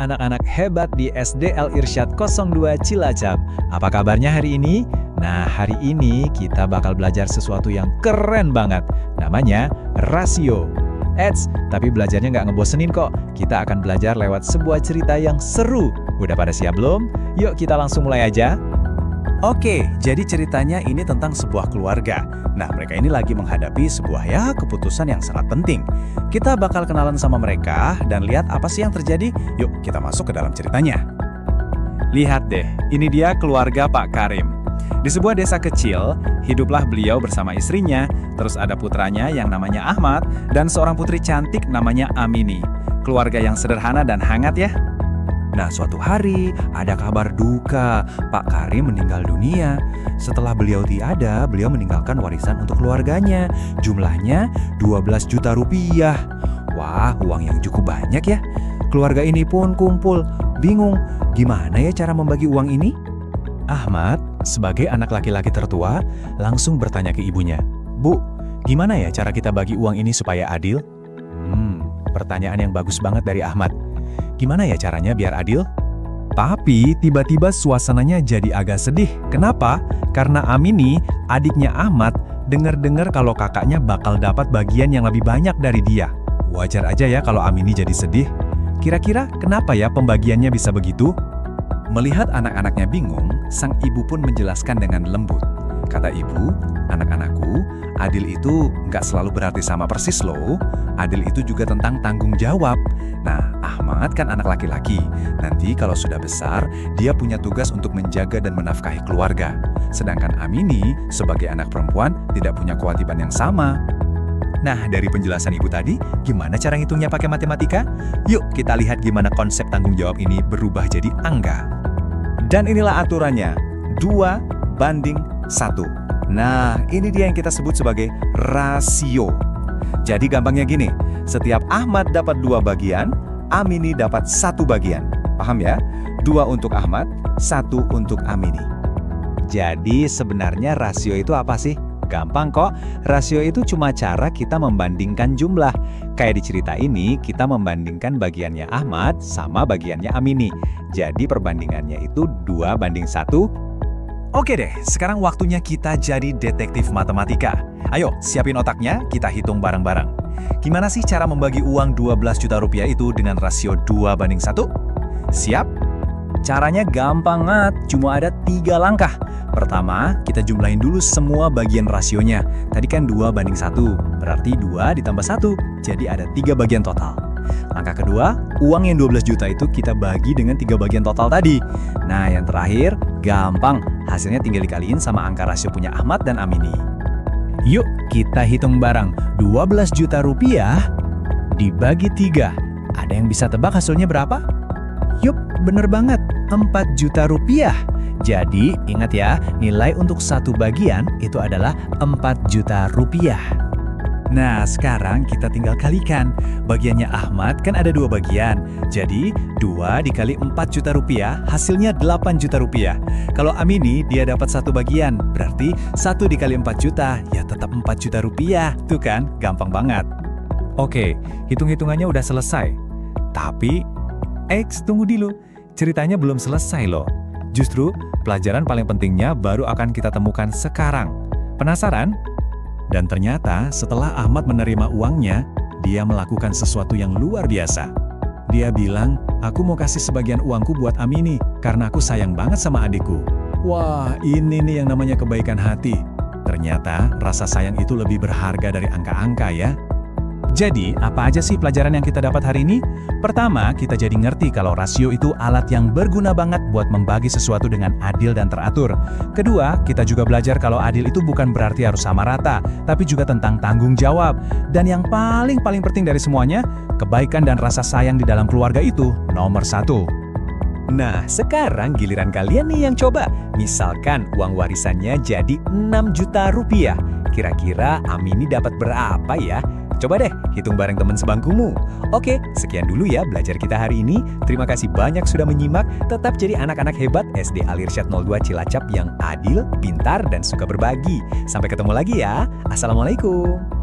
anak-anak hebat di SD Al Irsyad 02 Cilacap. Apa kabarnya hari ini? Nah, hari ini kita bakal belajar sesuatu yang keren banget. Namanya rasio. Eits, tapi belajarnya nggak ngebosenin kok. Kita akan belajar lewat sebuah cerita yang seru. Udah pada siap belum? Yuk kita langsung mulai aja. Oke, jadi ceritanya ini tentang sebuah keluarga. Nah, mereka ini lagi menghadapi sebuah keputusan yang sangat penting. Kita bakal kenalan sama mereka dan lihat apa sih yang terjadi. Yuk, kita masuk ke dalam ceritanya. Lihat deh, ini dia keluarga Pak Karim. Di sebuah desa kecil, hiduplah beliau bersama istrinya, terus ada putranya yang namanya Ahmad, dan seorang putri cantik namanya Amini. Keluarga yang sederhana dan hangat ya. Nah, suatu hari ada kabar duka, Pak Karim meninggal dunia. Setelah beliau tiada, beliau meninggalkan warisan untuk keluarganya. Jumlahnya 12 juta rupiah. Wah, uang yang cukup banyak ya. Keluarga ini pun kumpul, bingung gimana ya cara membagi uang ini? Ahmad, sebagai anak laki-laki tertua, langsung bertanya ke ibunya, "Bu, gimana ya cara kita bagi uang ini supaya adil?" Pertanyaan yang bagus banget dari Ahmad. Gimana ya caranya biar adil? Tapi tiba-tiba suasananya jadi agak sedih. Kenapa? Karena Amini, adiknya Ahmad, dengar-dengar kalau kakaknya bakal dapat bagian yang lebih banyak dari dia. Wajar aja ya kalau Amini jadi sedih. Kira-kira kenapa ya pembagiannya bisa begitu? Melihat anak-anaknya bingung, sang ibu pun menjelaskan dengan lembut. Kata ibu, "Anak-anakku, adil itu nggak selalu berarti sama persis loh. Adil itu juga tentang tanggung jawab. Nah, Ahmad kan anak laki-laki. Nanti kalau sudah besar, dia punya tugas untuk menjaga dan menafkahi keluarga. Sedangkan Amini, sebagai anak perempuan, tidak punya kewajiban yang sama." Nah, dari penjelasan ibu tadi, gimana cara ngitungnya pakai matematika? Yuk kita lihat gimana konsep tanggung jawab ini berubah jadi angka. Dan inilah aturannya, 2:1. Nah, ini dia yang kita sebut sebagai rasio. Jadi gampangnya gini, setiap Ahmad dapat 2 bagian, Amini dapat 1 bagian. Paham ya? 2 untuk Ahmad, 1 untuk Amini. Jadi sebenarnya rasio itu apa sih? Gampang kok, rasio itu cuma cara kita membandingkan jumlah. Kayak di cerita ini, kita membandingkan bagiannya Ahmad sama bagiannya Amini. Jadi perbandingannya itu 2:1. Oke deh, sekarang waktunya kita jadi detektif matematika. Ayo, siapin otaknya, kita hitung bareng-bareng. Gimana sih cara membagi uang 12 juta rupiah itu dengan rasio 2:1? Siap? Caranya gampang banget, cuma ada 3 langkah. Pertama, kita jumlahin dulu semua bagian rasionya. Tadi kan 2:1, berarti 2 ditambah 1, jadi ada 3 bagian total. Langkah kedua, uang yang 12 juta itu kita bagi dengan 3 bagian total tadi. Nah, yang terakhir, gampang. Hasilnya tinggal dikaliin sama angka rasio punya Ahmad dan Amini. Yuk, kita hitung bareng. 12 juta rupiah dibagi 3. Ada yang bisa tebak hasilnya berapa? Yup, bener banget, 4 juta rupiah. Jadi, ingat ya, nilai untuk satu bagian itu adalah 4 juta rupiah. Nah, sekarang kita tinggal kalikan. Bagiannya Ahmad kan ada 2 bagian. Jadi, 2 dikali 4 juta rupiah, hasilnya 8 juta rupiah. Kalau Amini, dia dapat 1 bagian. Berarti 1 dikali 4 juta, ya tetap 4 juta rupiah. Tuh kan, gampang banget. Oke, hitung-hitungannya udah selesai. Tapi, tunggu dulu. Ceritanya belum selesai loh. Justru, pelajaran paling pentingnya baru akan kita temukan sekarang. Penasaran? Dan ternyata setelah Ahmad menerima uangnya, dia melakukan sesuatu yang luar biasa. Dia bilang, "Aku mau kasih sebagian uangku buat Amini, karena aku sayang banget sama adikku." Wah, ini nih yang namanya kebaikan hati. Ternyata rasa sayang itu lebih berharga dari angka-angka ya. Jadi, apa aja sih pelajaran yang kita dapat hari ini? Pertama, kita jadi ngerti kalau rasio itu alat yang berguna banget buat membagi sesuatu dengan adil dan teratur. Kedua, kita juga belajar kalau adil itu bukan berarti harus sama rata, tapi juga tentang tanggung jawab. Dan yang paling penting dari semuanya, kebaikan dan rasa sayang di dalam keluarga itu nomor 1. Nah, sekarang giliran kalian nih yang coba. Misalkan uang warisannya jadi 6 juta rupiah. Kira-kira Amini dapat berapa ya? Coba deh, hitung bareng teman sebangkumu. Oke, sekian dulu ya belajar kita hari ini. Terima kasih banyak sudah menyimak. Tetap jadi anak-anak hebat SD Al Irsyad 02 Cilacap yang adil, pintar, dan suka berbagi. Sampai ketemu lagi ya. Assalamualaikum.